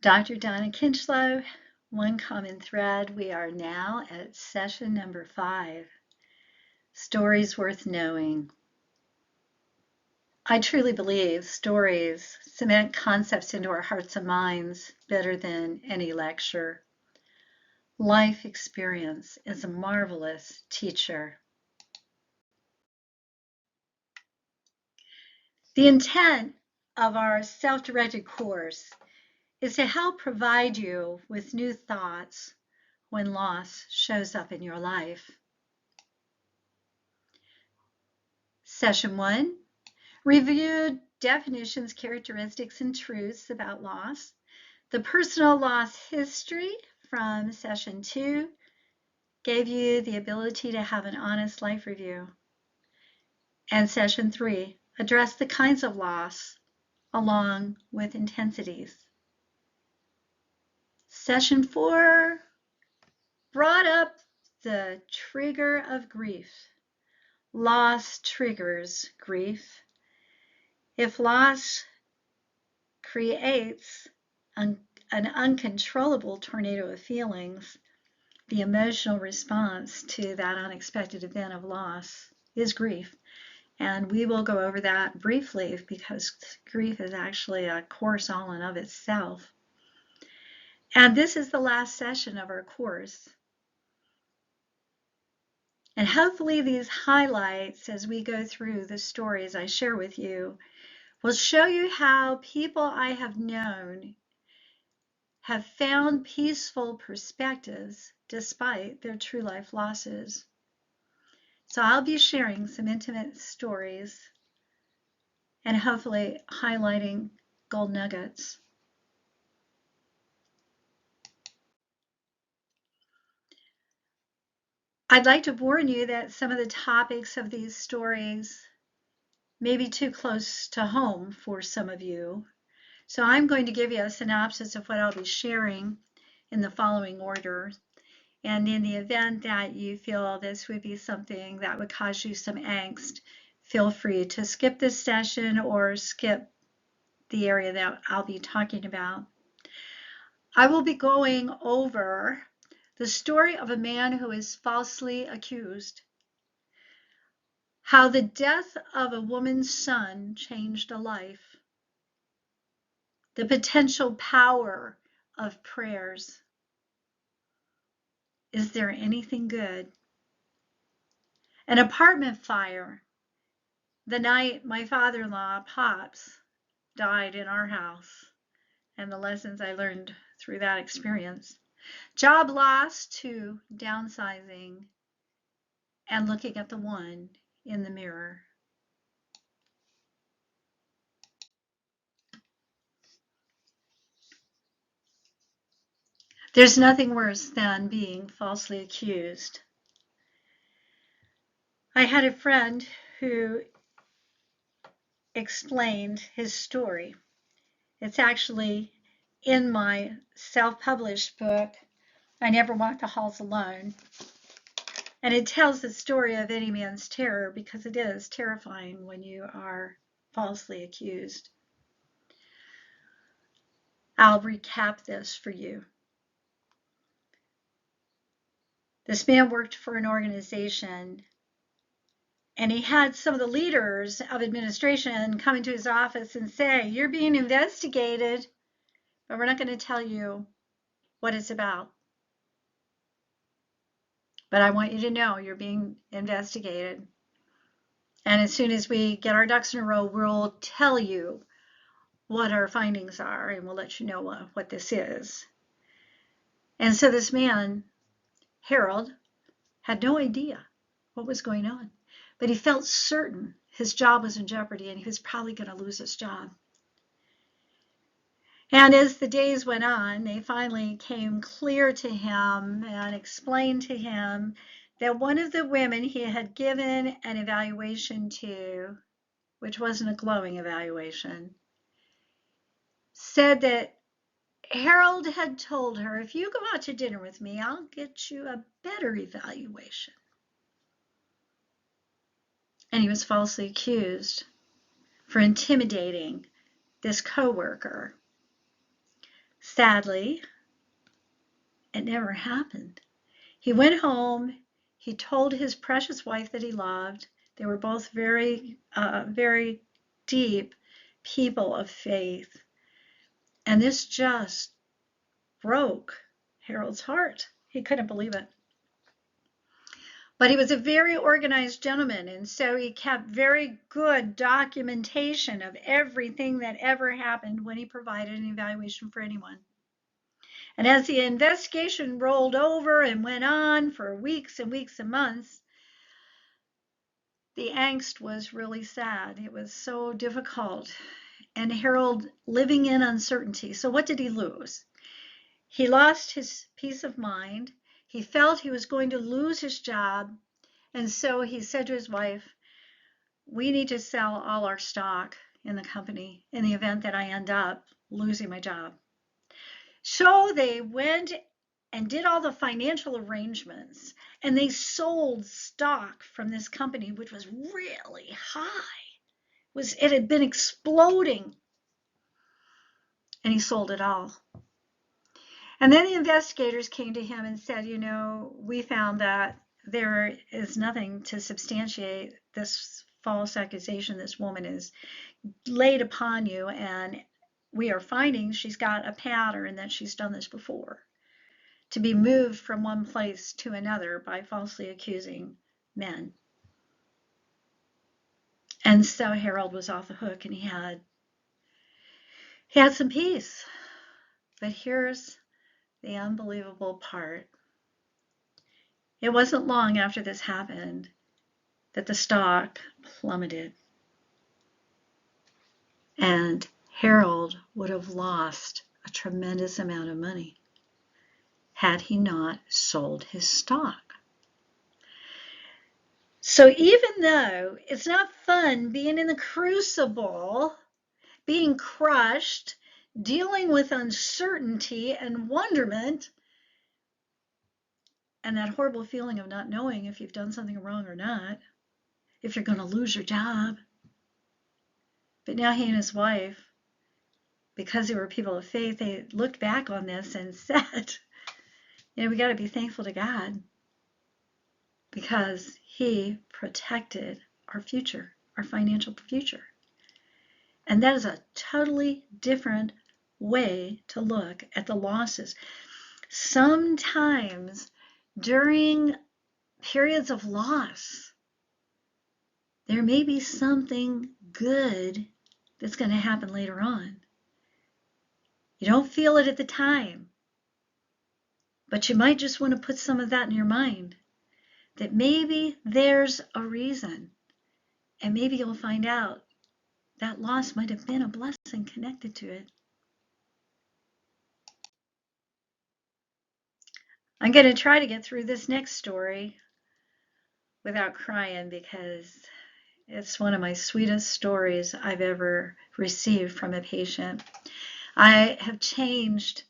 Dr. Donna Kinchlow, one common thread. We are now at session number 5, Stories Worth Knowing. I truly believe stories cement concepts into our hearts and minds better than any lecture. Life experience is a marvelous teacher. The intent of our self-directed course is to help provide you with new thoughts when loss shows up in your life. Session 1, review definitions, characteristics, and truths about loss. The personal loss history from Session 2 gave you the ability to have an honest life review. And Session 3 addressed the kinds of loss along with intensities. Session 4 brought up the trigger of grief. Loss triggers grief. If loss creates an uncontrollable tornado of feelings, the emotional response to that unexpected event of loss is grief. And we will go over that briefly because grief is actually a course all in of itself. And this is the last session of our course. And hopefully these highlights as we go through the stories I share with you will show you how people I have known have found peaceful perspectives despite their true life losses. So I'll be sharing some intimate stories and hopefully highlighting gold nuggets. I'd like to warn you that some of the topics of these stories may be too close to home for some of you. So I'm going to give you a synopsis of what I'll be sharing in the following order. And in the event that you feel this would be something that would cause you some angst, feel free to skip this session or skip the area that I'll be talking about. I will be going over the story of a man who is falsely accused, how the death of a woman's son changed a life, the potential power of prayers. Is there anything good? An apartment fire. The night my father-in-law, Pops, died in our house, and the lessons I learned through that experience. Job loss to downsizing and looking at the one in the mirror. There's nothing worse than being falsely accused. I had a friend who explained his story. It's actually in my self-published book, I Never Walk the Halls Alone. And it tells the story of any man's terror because it is terrifying when you are falsely accused. I'll recap this for you. This man worked for an organization, and he had some of the leaders of administration come into his office and say, "You're being investigated, but we're not going to tell you what it's about. But I want you to know you're being investigated. And as soon as we get our ducks in a row, we'll tell you what our findings are, and we'll let you know what this is." And so this man, Harold, had no idea what was going on, but he felt certain his job was in jeopardy and he was probably going to lose his job. And as the days went on, they finally came clear to him and explained to him that one of the women he had given an evaluation to, which wasn't a glowing evaluation, said that Harold had told her, "If you go out to dinner with me, I'll get you a better evaluation." And he was falsely accused for intimidating this coworker. Sadly, it never happened. He went home. He told his precious wife that he loved. They were both very deep people of faith. And this just broke Harold's heart. He couldn't believe it. But he was a very organized gentleman, and so he kept very good documentation of everything that ever happened when he provided an evaluation for anyone. And as the investigation rolled over and went on for weeks and weeks and months, the angst was really sad. It was so difficult. And Harold living in uncertainty. So what did he lose? He lost his peace of mind. He felt he was going to lose his job. And so he said to his wife, we need to sell all our stock in the company in the event that I end up losing my job. So they went and did all the financial arrangements, and they sold stock from this company, which was really high. It had been exploding, and he sold it all. And then the investigators came to him and said, you know, we found that there is nothing to substantiate this false accusation this woman is laid upon you, and we are finding she's got a pattern that she's done this before, to be moved from one place to another by falsely accusing men. And so Harold was off the hook, and he had some peace. But here's the unbelievable part. It wasn't long after this happened that the stock plummeted. And Harold would have lost a tremendous amount of money had he not sold his stock. So even though it's not fun being in the crucible, being crushed, dealing with uncertainty and wonderment, and that horrible feeling of not knowing if you've done something wrong or not, if you're going to lose your job. But now he and his wife, because they were people of faith, they looked back on this and said, you know, we got to be thankful to God because he protected our future, our financial future. And that is a totally different way to look at the losses. Sometimes during periods of loss, there may be something good that's going to happen later on. You don't feel it at the time, but you might just want to put some of that in your mind, that maybe there's a reason, and maybe you'll find out that loss might have been a blessing connected to it. I'm going to try to get through this next story without crying because it's one of my sweetest stories I've ever received from a patient. I have changed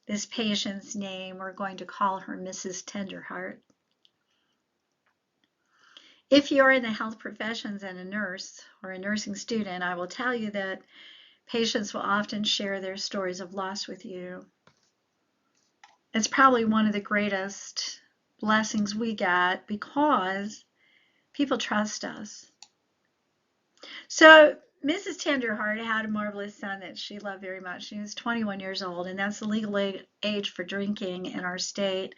this patient's name. We're going to call her Mrs. Tenderheart. If you're in the health professions and a nurse or a nursing student, I will tell you that patients will often share their stories of loss with you. It's probably one of the greatest blessings we get because people trust us. So Mrs. Tenderheart had a marvelous son that she loved very much. She was 21 years old, and that's the legal age for drinking in our state.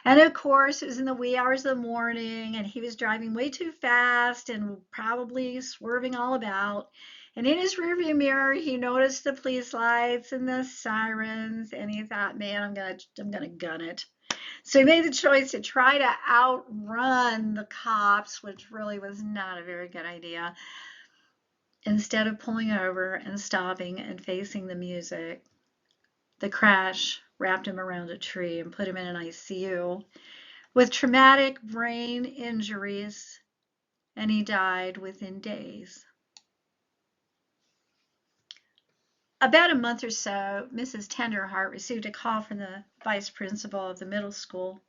And of course, it was in the wee hours of the morning, and he was driving way too fast and probably swerving all about. And in his rearview mirror, he noticed the police lights and the sirens, and he thought, man, I'm gonna gun it. So he made the choice to try to outrun the cops, which really was not a very good idea. Instead of pulling over and stopping and facing the music, the crash wrapped him around a tree and put him in an ICU with traumatic brain injuries, and he died within days. About a month or so, Mrs. Tenderheart received a call from the vice principal of the middle school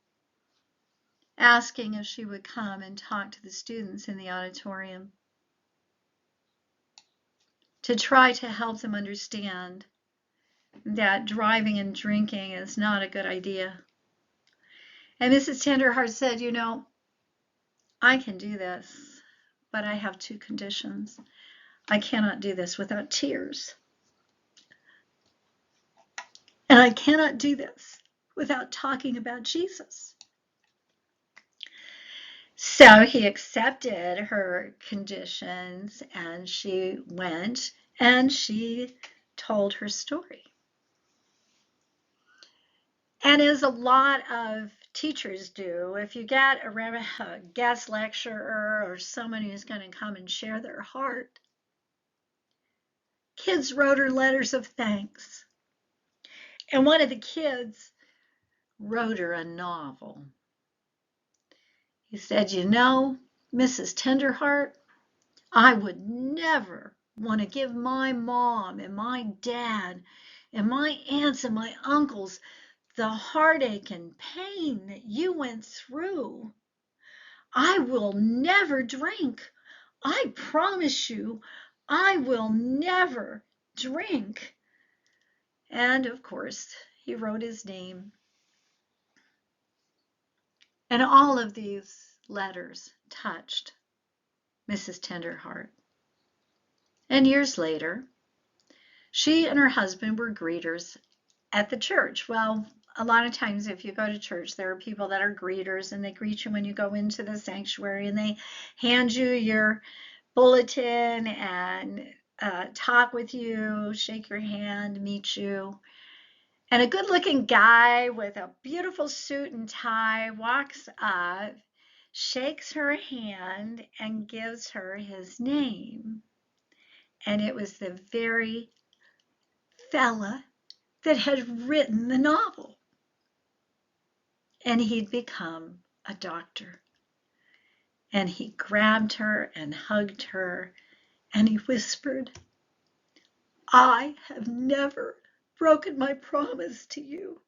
asking if she would come and talk to the students in the auditorium to try to help them understand that driving and drinking is not a good idea. And Mrs. Tenderheart said, I can do this, but I have two conditions. I cannot do this without tears. And I cannot do this without talking about Jesus. So he accepted her conditions and she went and she told her story. And as a lot of teachers do, if you get a guest lecturer or someone who's going to come and share their heart, kids wrote her letters of thanks. And one of the kids wrote her a novel. He said, Mrs. Tenderheart, I would never want to give my mom and my dad and my aunts and my uncles the heartache and pain that you went through. I will never drink. I promise you, I will never drink. And of course, he wrote his name. And all of these letters touched Mrs. Tenderheart. And years later, she and her husband were greeters at the church. Well, a lot of times if you go to church, there are people that are greeters and they greet you when you go into the sanctuary and they hand you your bulletin and talk with you, shake your hand, meet you. And a good-looking guy with a beautiful suit and tie walks up, shakes her hand, and gives her his name. And it was the very fella that had written the novel. And he'd become a doctor. And he grabbed her and hugged her, and he whispered, I have never broken my promise to you.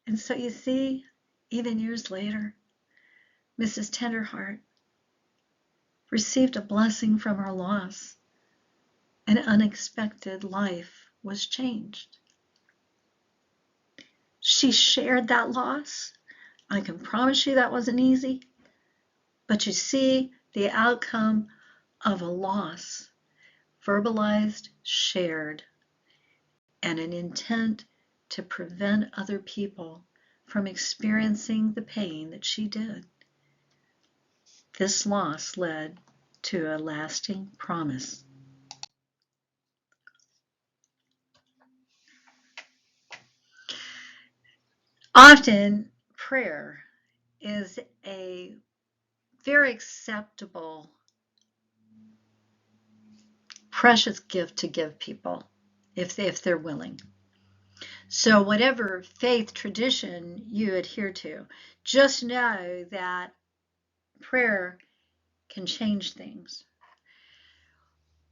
And so you see, even years later, Mrs. Tenderheart received a blessing from her loss. An unexpected life was changed. She shared that loss. I can promise you that wasn't easy. But you see the outcome of a loss, verbalized, shared, and an intent to prevent other people from experiencing the pain that she did. This loss led to a lasting promise. Often, prayer is a very acceptable, precious gift to give people if they're willing. So whatever faith tradition you adhere to, just know that prayer can change things.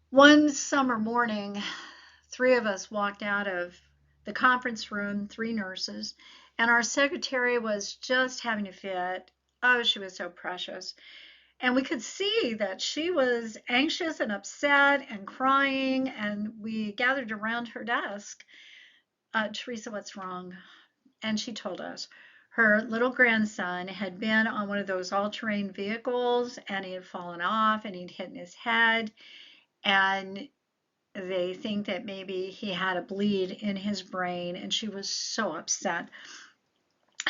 One summer morning, 3 of us walked out of the conference room, 3 nurses, and our secretary was just having a fit. Oh, she was so precious. And we could see that she was anxious and upset and crying, and we gathered around her desk. Teresa, what's wrong? And she told us her little grandson had been on one of those all-terrain vehicles and he had fallen off and he'd hit his head, and they think that maybe he had a bleed in his brain, and she was so upset.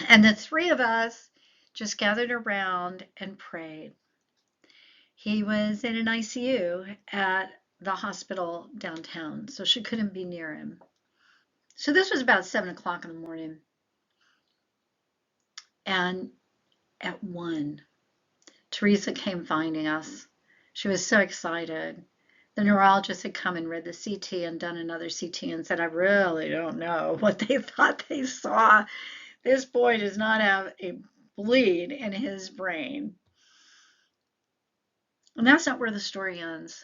And the 3 of us just gathered around and prayed. He was in an ICU at the hospital downtown, so she couldn't be near him. So this was about 7 o'clock in the morning. And at 1, Teresa came finding us. She was so excited. The neurologist had come and read the CT and done another CT and said, I really don't know what they thought they saw. This boy does not have a bleed in his brain. And that's not where the story ends.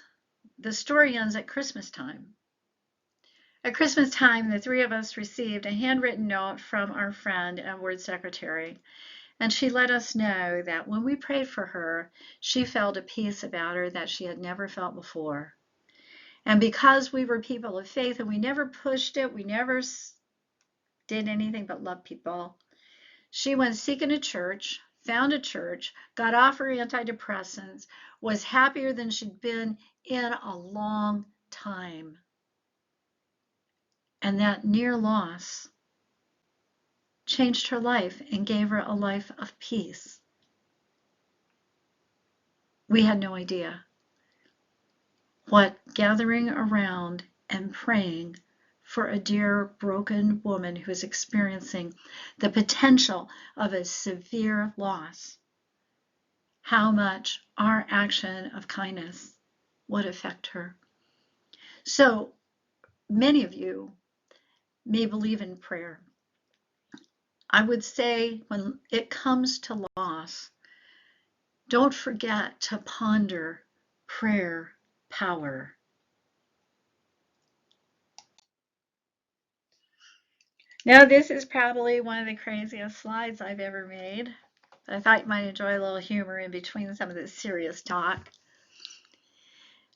The story ends at Christmas time. At Christmas time, the 3 of us received a handwritten note from our friend and ward secretary. And she let us know that when we prayed for her, she felt a peace about her that she had never felt before. And because we were people of faith and we never pushed it, we never did anything but love people, she went seeking a church, found a church, got off her antidepressants, was happier than she'd been in a long time. And that near loss changed her life and gave her a life of peace. We had no idea what gathering around and praying for a dear broken woman who is experiencing the potential of a severe loss, how much our action of kindness would affect her. So many of you may believe in prayer. I would say when it comes to loss, don't forget to ponder prayer power. Now, this is probably one of the craziest slides I've ever made. I thought you might enjoy a little humor in between some of this serious talk.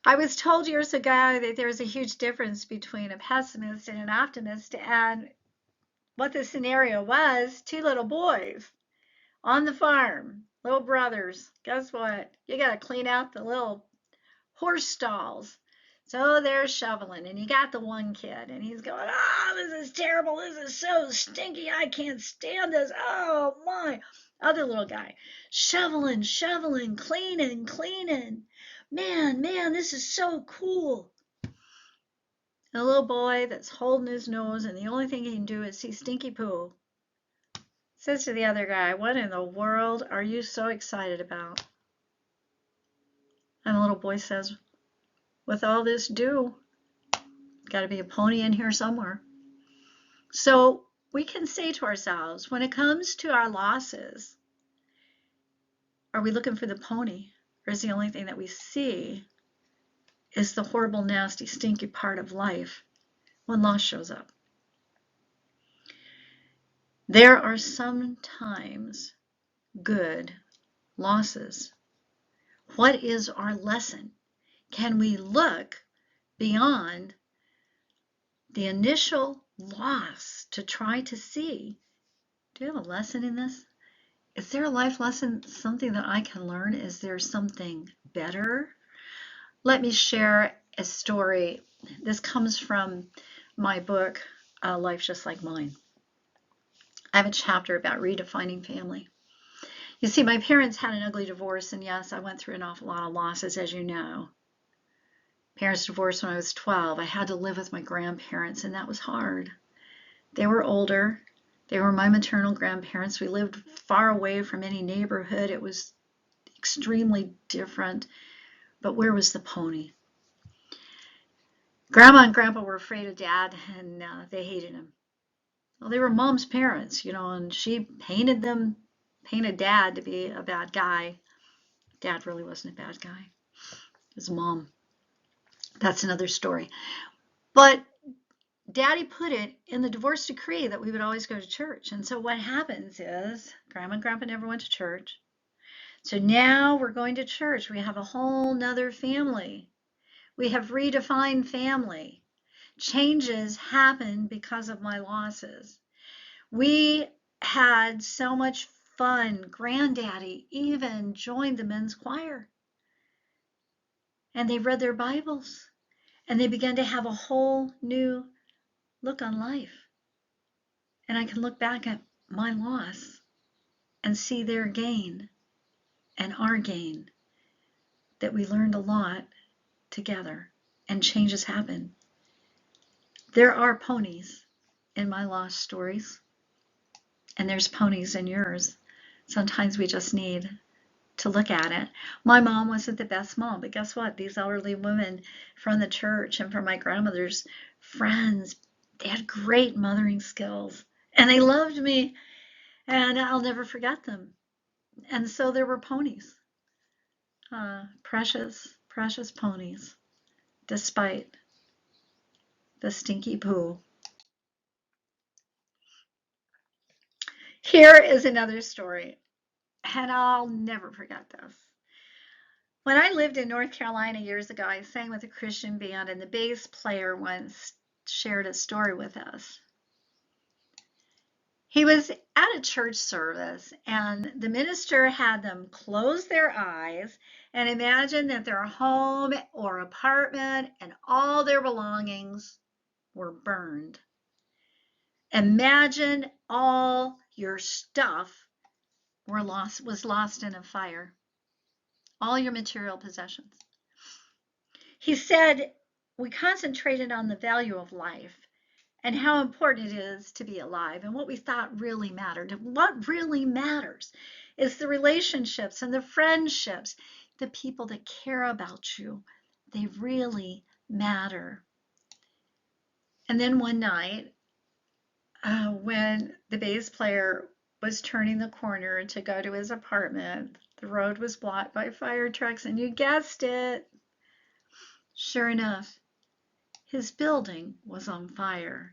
I was told years ago that there's a huge difference between a pessimist and an optimist, and what the scenario was, two little boys on the farm, little brothers. Guess what? You got to clean out the little horse stalls. So they're shoveling, and you got the one kid, and he's going, oh, this is terrible. This is so stinky. I can't stand this. Oh, my. Other little guy, shoveling, cleaning. Man, this is so cool. And the little boy that's holding his nose, and the only thing he can do is see stinky poo, says to the other guy, what in the world are you so excited about? And the little boy says, with all this dew, got to be a pony in here somewhere. So we can say to ourselves, when it comes to our losses, are we looking for the pony? Or is the only thing that we see is the horrible, nasty, stinky part of life when loss shows up? There are sometimes good losses. What is our lesson? Can we look beyond the initial loss to try to see, do you have a lesson in this? Is there a life lesson, something that I can learn? Is there something better? Let me share a story. This comes from my book, Life Just Like Mine. I have a chapter about redefining family. You see, my parents had an ugly divorce, and yes, I went through an awful lot of losses, as you know. Parents divorced when I was 12. I had to live with my grandparents, and that was hard. They were older. They were my maternal grandparents. We lived far away from any neighborhood. It was extremely different. But where was the pony? Grandma and Grandpa were afraid of Dad, and they hated him. Well, they were Mom's parents, and she painted Dad to be a bad guy. Dad really wasn't a bad guy. It was Mom. That's another story. But Daddy put it in the divorce decree that we would always go to church. And so what happens is Grandma and Grandpa never went to church. So now we're going to church. We have a whole nother family. We have redefined family. Changes happen because of my losses. We had so much fun. Granddaddy even joined the men's choir. And they read their Bibles. And they began to have a whole new look on life. And I can look back at my loss and see their gain and our gain, that we learned a lot together and changes happen. There are ponies in my loss stories, and there's ponies in yours. Sometimes we just need to look at it. My mom wasn't the best mom, but guess what? These elderly women from the church and from my grandmother's friends, they had great mothering skills, and they loved me, and I'll never forget them. And so there were ponies, precious, precious ponies, despite the stinky poo. Here is another story, and I'll never forget this. When I lived in North Carolina years ago, I sang with a Christian band, and the bass player once shared a story with us. He was at a church service, and the minister had them close their eyes and imagine that their home or apartment and all their belongings were burned. Imagine all your stuff was lost in a fire, all your material possessions. He said, we concentrated on the value of life and how important it is to be alive and what we thought really mattered. And what really matters is the relationships and the friendships, the people that care about you. They really matter. And then one night, when the bass player was turning the corner to go to his apartment, the road was blocked by fire trucks, and you guessed it, sure enough, his building was on fire,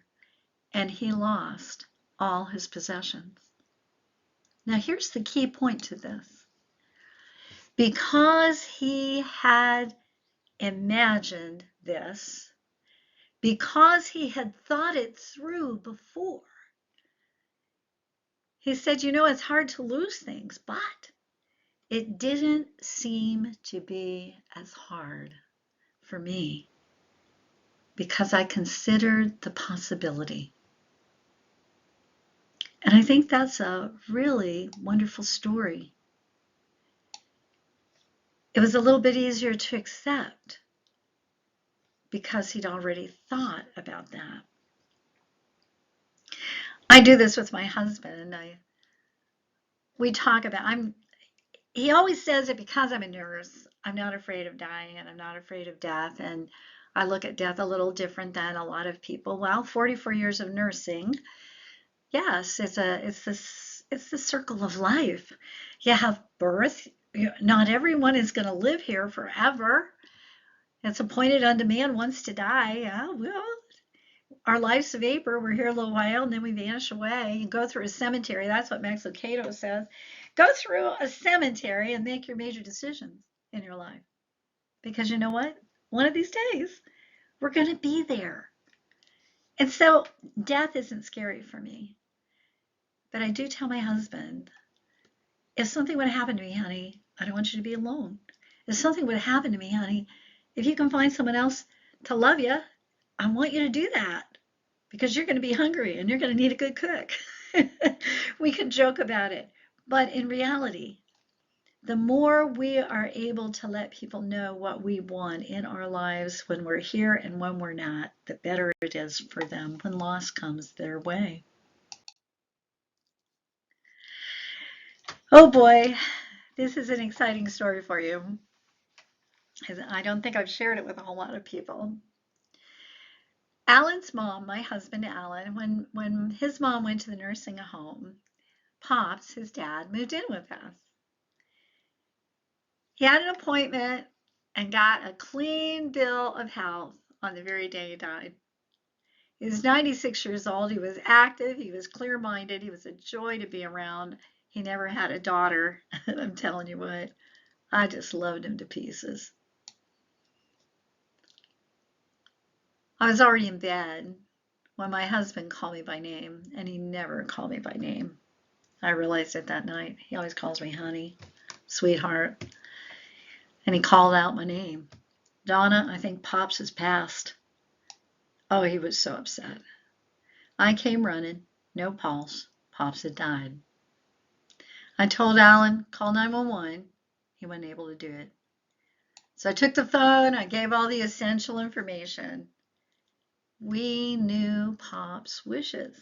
and he lost all his possessions. Now, here's the key point to this. Because he had imagined this, because he had thought it through before, he said, you know, it's hard to lose things, but it didn't seem to be as hard for me because I considered the possibility. And I think that's a really wonderful story. It was a little bit easier to accept because he'd already thought about that. I do this with my husband. We talk about, he always says that because I'm a nurse, I'm not afraid of dying and I'm not afraid of death. And I look at death a little different than a lot of people. Well, 44 years of nursing, yes, it's the circle of life. You have birth. Not everyone is going to live here forever. It's appointed unto man once to die. Yeah, well, our life's a vapor. We're here a little while and then we vanish away. You go through a cemetery. That's what Max Lucado says. Go through a cemetery and make your major decisions in your life. Because you know what? One of these days, we're going to be there. And so death isn't scary for me. But I do tell my husband, if something would happen to me, honey, I don't want you to be alone. If something would happen to me, honey, if you can find someone else to love you, I want you to do that because you're going to be hungry and you're going to need a good cook. We can joke about it. But in reality, the more we are able to let people know what we want in our lives when we're here and when we're not, the better it is for them when loss comes their way. Oh boy, this is an exciting story for you. I don't think I've shared it with a whole lot of people. Alan's mom, my husband Alan, when his mom went to the nursing home, Pops, his dad, moved in with us. He had an appointment and got a clean bill of health on the very day he died. He was 96 years old. He was active. He was clear-minded. He was a joy to be around. He never had a daughter. I'm telling you what, I just loved him to pieces. I was already in bed when my husband called me by name, and he never called me by name. I realized it that night. He always calls me honey, sweetheart. And he called out my name. Donna, I think Pops has passed. Oh, he was so upset. I came running, no pulse. Pops had died. I told Alan, call 911. He wasn't able to do it. So I took the phone, I gave all the essential information. We knew Pop's wishes.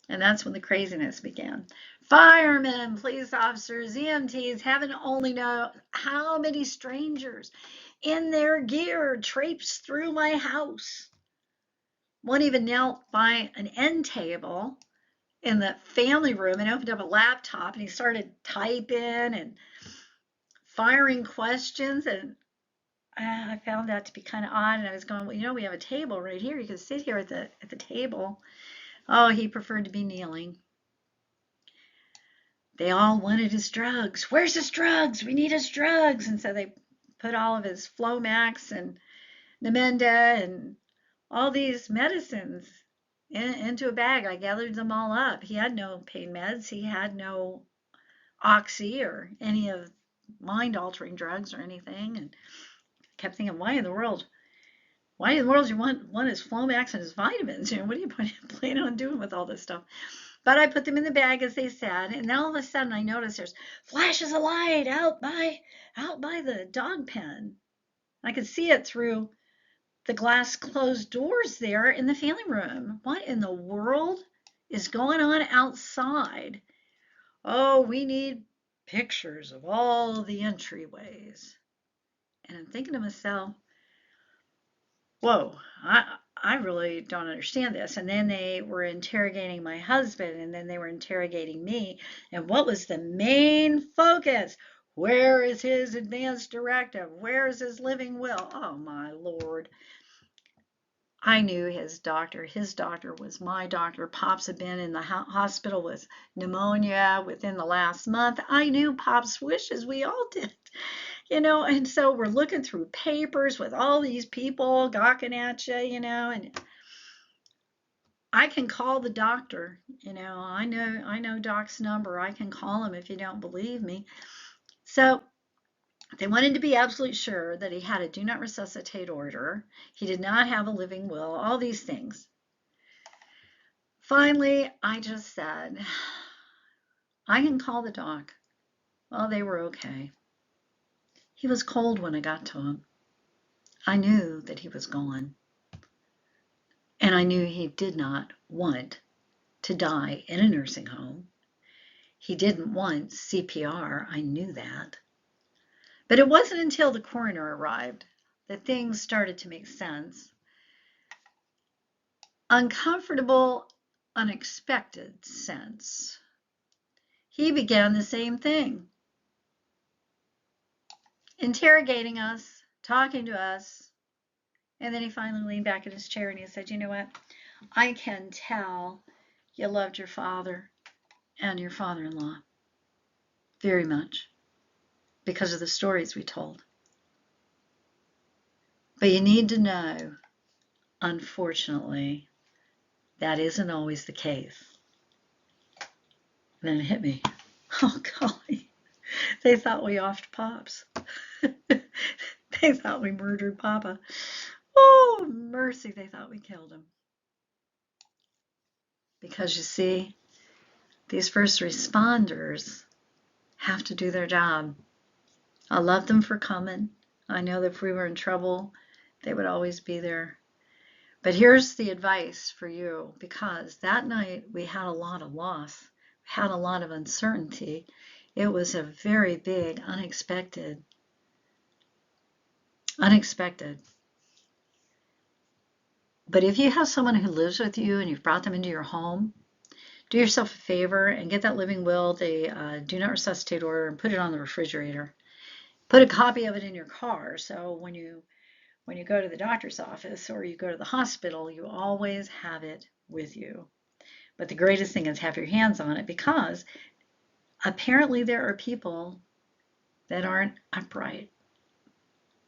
And that's when the craziness began. Firemen, police officers, EMTs, heaven only knows how many strangers in their gear traipsed through my house. One even knelt by an end table in the family room and opened up a laptop and he started typing and firing questions. And I found that to be kind of odd. And I was going, well, you know, we have a table right here. You can sit here at the table. Oh, he preferred to be kneeling. They all wanted his drugs. Where's his drugs? We need his drugs. And so they put all of his Flomax and Namenda and all these medicines into a bag. I gathered them all up. He had no pain meds. He had no Oxy or any of mind-altering drugs or anything. And I kept thinking, why in the world do you want his Flomax and his vitamins? What are you planning on doing with all this stuff? But I put them in the bag as they said, and then all of a sudden I noticed there's flashes of light out by the dog pen. I could see it through the glass closed doors there in the family room. What in the world is going on outside? Oh, we need pictures of all the entryways. And I'm thinking to myself, whoa, I really don't understand this. And then they were interrogating my husband, and then they were interrogating me. And what was the main focus? Where is his advance directive? Where is his living will? Oh, my Lord. I knew his doctor. His doctor was my doctor. Pops had been in the hospital with pneumonia within the last month. I knew Pop's wishes. We all did. And so we're looking through papers with all these people gawking at you, and I can call the doctor. I know Doc's number. I can call him if you don't believe me. So they wanted to be absolutely sure that he had a do not resuscitate order. He did not have a living will, all these things. Finally, I just said, I can call the doc. Well, they were okay. He was cold when I got to him. I knew that he was gone. And I knew he did not want to die in a nursing home. He didn't want CPR. I knew that. But it wasn't until the coroner arrived that things started to make sense. Uncomfortable, unexpected sense. He began the same thing. Interrogating us, talking to us, and then he finally leaned back in his chair and he said, you know what? I can tell you loved your father and your father-in-law very much because of the stories we told. But you need to know, unfortunately, that isn't always the case. And then it hit me. Oh, golly. They thought we offed Pops. They thought we murdered Papa. Oh, mercy, they thought we killed him. Because you see, these first responders have to do their job. I love them for coming. I know that if we were in trouble, they would always be there. But here's the advice for you, because that night we had a lot of loss, had a lot of uncertainty. It was a very big, unexpected. But if you have someone who lives with you and you've brought them into your home, do yourself a favor and get that living will, the do not resuscitate order, and put it on the refrigerator. Put a copy of it in your car, so when you go to the doctor's office or you go to the hospital, you always have it with you. But the greatest thing is have your hands on it, because apparently there are people that aren't upright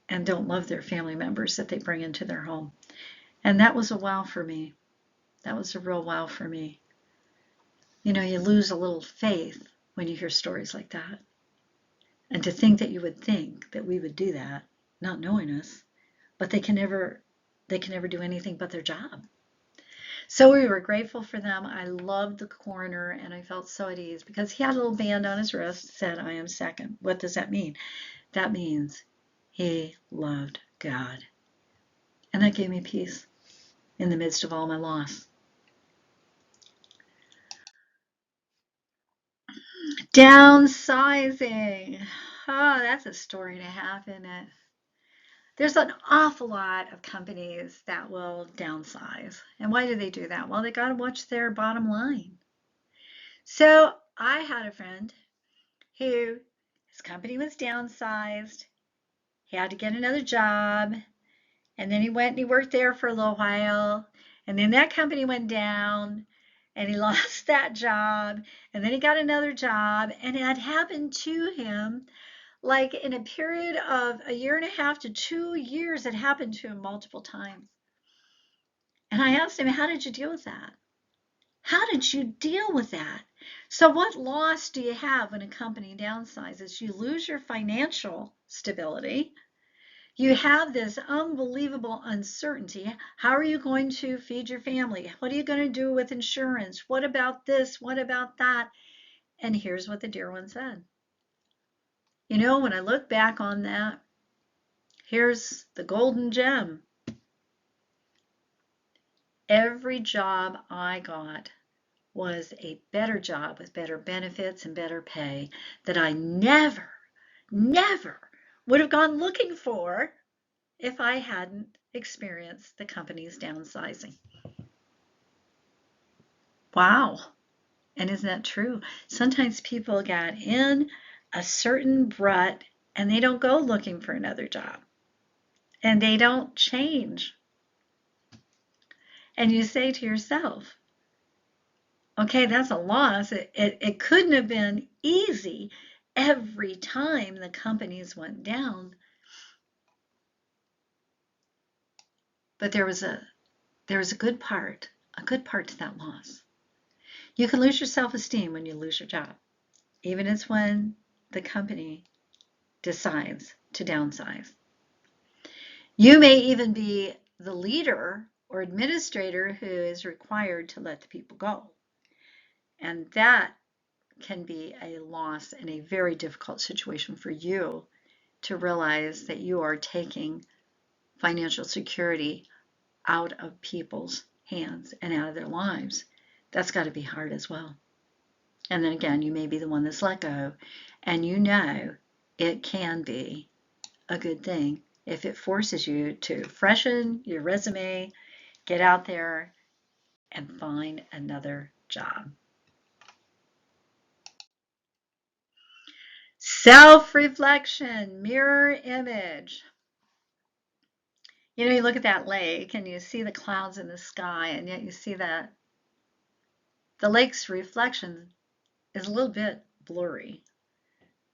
and don't love their family members that they bring into their home. And that was a wow for me. That was a real wow for me. You lose a little faith when you hear stories like that. And to think that you would think that we would do that, not knowing us, but they can never do anything but their job. So we were grateful for them. I loved the coroner, and I felt so at ease because he had a little band on his wrist that said, I am second. What does that mean? That means he loved God. And that gave me peace in the midst of all my loss. Downsizing. Oh, that's a story and a half, isn't it? There's an awful lot of companies that will downsize. And why do they do that? Well, they got to watch their bottom line. So I had a friend who his company was downsized. He had to get another job. And then he went and he worked there for a little while. And then that company went down and he lost that job. And then he got another job. And it had happened to him Like in a period of a year and a half to 2 years, it happened to him multiple times. And I asked him, how did you deal with that? How did you deal with that? So what loss do you have when a company downsizes? You lose your financial stability. You have this unbelievable uncertainty. How are you going to feed your family? What are you going to do with insurance? What about this? What about that? And here's what the dear one said. You know, when I look back on that, here's the golden gem. Every job I got was a better job with better benefits and better pay that I never would have gone looking for if I hadn't experienced the company's downsizing. Wow. And isn't that true? Sometimes people get in a certain rut and they don't go looking for another job and they don't change. And you say to yourself, okay, that's a loss. It couldn't have been easy every time the companies went down. But there was a good part to that loss. You can lose your self-esteem when you lose your job, even if it's when the company decides to downsize. You may even be the leader or administrator who is required to let the people go. And that can be a loss and a very difficult situation for you to realize that you are taking financial security out of people's hands and out of their lives. That's got to be hard as well. And then again, you may be the one that's let go, and you know it can be a good thing if it forces you to freshen your resume, get out there, and find another job. Self-reflection, mirror image. You know, you look at that lake and you see the clouds in the sky, and yet you see that the lake's reflection is a little bit blurry.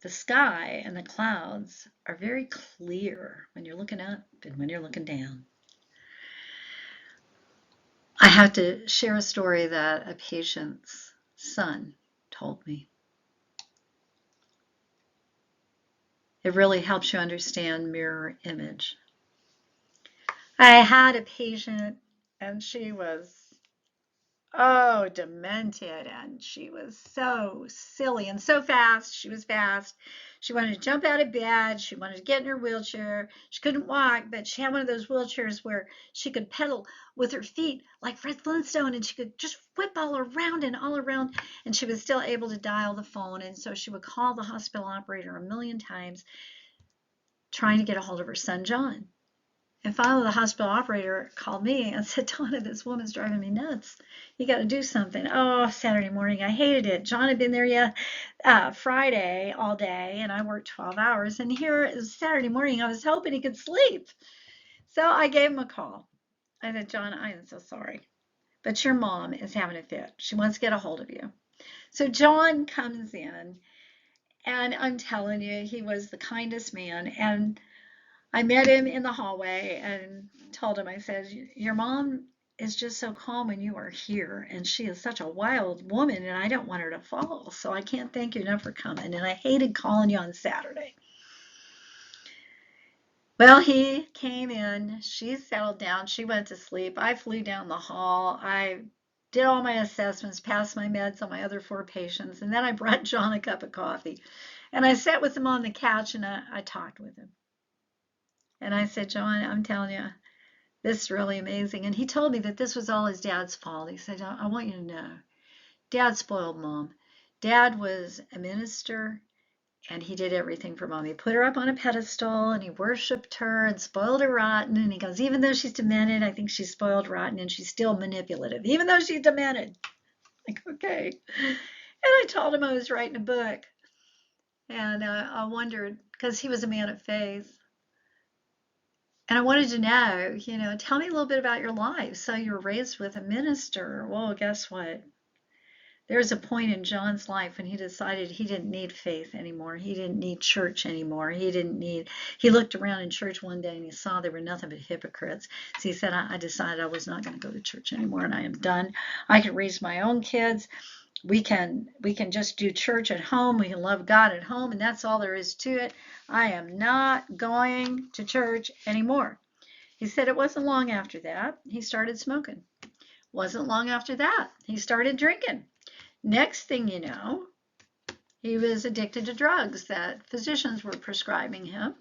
The sky and the clouds are very clear when you're looking up and when you're looking down. I have to share a story that a patient's son told me. It really helps you understand mirror image. I had a patient and she was demented, and she was so silly and so fast. She was fast. She wanted to jump out of bed. She wanted to get in her wheelchair. She couldn't walk, but she had one of those wheelchairs where she could pedal with her feet like Fred Flintstone, and she could just whip all around and all around, and she was still able to dial the phone. And so she would call the hospital operator a million times trying to get a hold of her son, John. And finally, the hospital operator called me and said, Donna, this woman's driving me nuts. You got to do something. Oh, Saturday morning, I hated it. John had been there Friday all day, and I worked 12 hours. And here is Saturday morning. I was hoping he could sleep. So I gave him a call. I said, John, I am so sorry, but your mom is having a fit. She wants to get a hold of you. So John comes in, and I'm telling you, he was the kindest man. And I met him in the hallway and told him, I said, your mom is just so calm when you are here, and she is such a wild woman, and I don't want her to fall, so I can't thank you enough for coming, and I hated calling you on Saturday. Well, he came in, she settled down, she went to sleep. I flew down the hall. I did all my assessments, passed my meds on my other 4 patients, and then I brought John a cup of coffee, and I sat with him on the couch, and I talked with him. And I said, John, I'm telling you, this is really amazing. And he told me that this was all his dad's fault. He said, I want you to know, Dad spoiled Mom. Dad was a minister, and he did everything for Mom. He put her up on a pedestal, and he worshiped her and spoiled her rotten. And he goes, even though she's demented, I think she's spoiled rotten, and she's still manipulative, even though she's demented. Like, okay. And I told him I was writing a book. And I wondered, because he was a man of faith. And I wanted to know, tell me a little bit about your life. So you were raised with a minister. Well, guess what? There was a point in John's life when he decided he didn't need faith anymore. He didn't need church anymore. He looked around in church one day and he saw there were nothing but hypocrites. So he said, I decided I was not going to go to church anymore and I am done. I can raise my own kids. We can just do church at home. We can love God at home, and that's all there is to it. I am not going to church anymore. He said it wasn't long after that he started smoking. Wasn't long after that he started drinking. Next thing you know, he was addicted to drugs that physicians were prescribing him.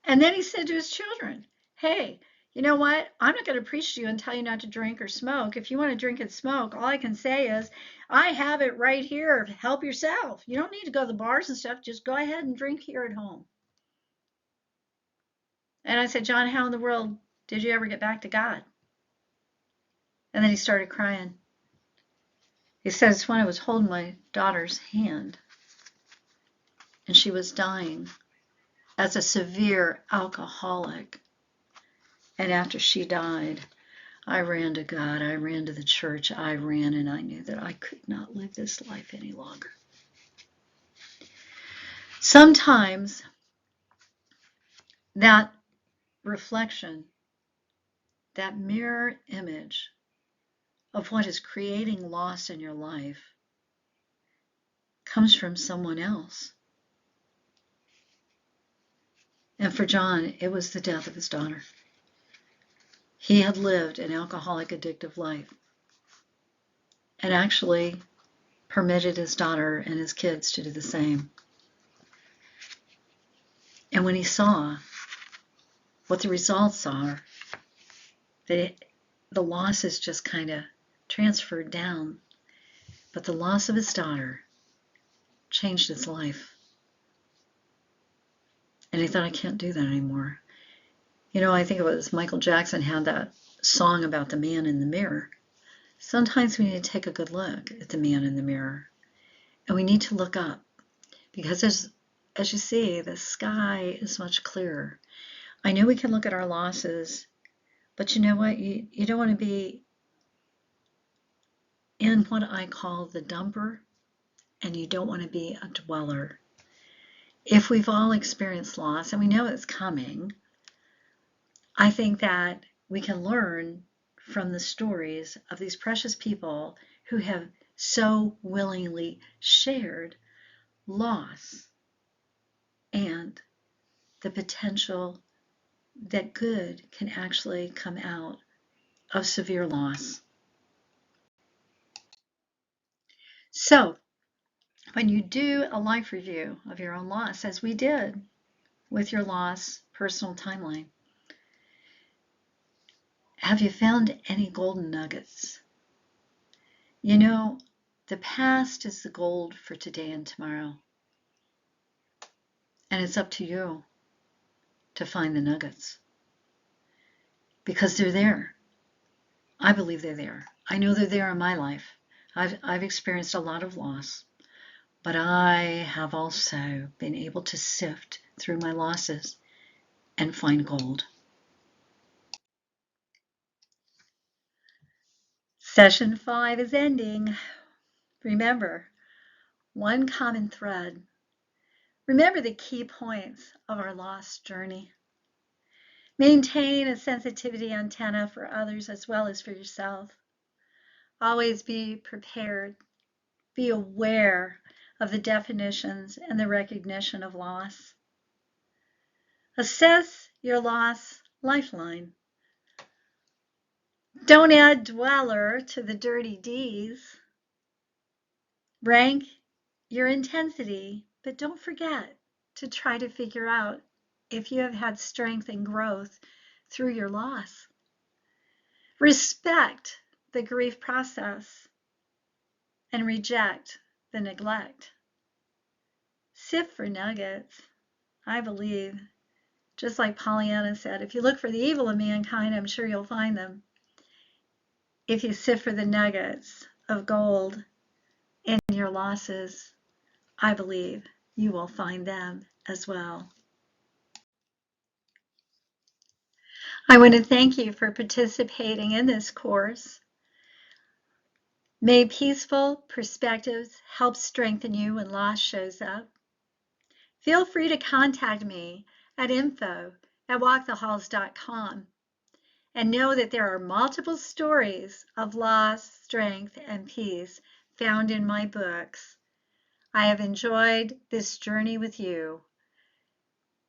And then he said to his children, hey, you know what? I'm not going to preach to you and tell you not to drink or smoke. If you want to drink and smoke, all I can say is, I have it right here. Help yourself. You don't need to go to the bars and stuff. Just go ahead and drink here at home. And I said, John, how in the world did you ever get back to God? And then he started crying. He says, when I was holding my daughter's hand and she was dying as a severe alcoholic, and after she died, I ran to God, I ran to the church, I ran, and I knew that I could not live this life any longer. Sometimes that reflection, that mirror image of what is creating loss in your life comes from someone else. And for John, it was the death of his daughter. He had lived an alcoholic, addictive life and actually permitted his daughter and his kids to do the same. And when he saw what the results are, that the losses just kind of transferred down, but the loss of his daughter changed his life. And he thought, I can't do that anymore. You know, I think it was Michael Jackson had that song about the man in the mirror. Sometimes we need to take a good look at the man in the mirror. And we need to look up. Because as you see, the sky is much clearer. I know we can look at our losses, but you know what? You don't want to be in what I call the dumper, and you don't want to be a dweller. If we've all experienced loss, and we know it's coming, I think that we can learn from the stories of these precious people who have so willingly shared loss and the potential that good can actually come out of severe loss. So, when you do a life review of your own loss, as we did with your loss personal timeline, have you found any golden nuggets? You know, the past is the gold for today and tomorrow. And it's up to you to find the nuggets. Because they're there. I believe they're there. I know they're there in my life. I've experienced a lot of loss. But I have also been able to sift through my losses and find gold. Session 5 is ending. Remember, one common thread. Remember the key points of our lost journey. Maintain a sensitivity antenna for others as well as for yourself. Always be prepared. Be aware of the definitions and the recognition of loss. Assess your loss lifeline. Don't add dweller to the dirty D's. Rank your intensity, but don't forget to try to figure out if you have had strength and growth through your loss. Respect the grief process and reject the neglect. Sift for nuggets. I believe, just like Pollyanna said, if you look for the evil in mankind, I'm sure you'll find them. If you sift for the nuggets of gold in your losses, I believe you will find them as well. I want to thank you for participating in this course. May peaceful perspectives help strengthen you when loss shows up. Feel free to contact me at info@walkthehalls.com and know that there are multiple stories of loss, strength, and peace found in my books. I have enjoyed this journey with you.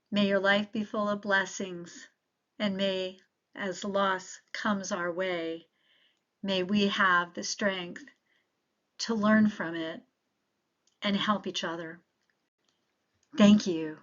May your life be full of blessings, and may, as loss comes our way, may we have the strength to learn from it and help each other. Thank you.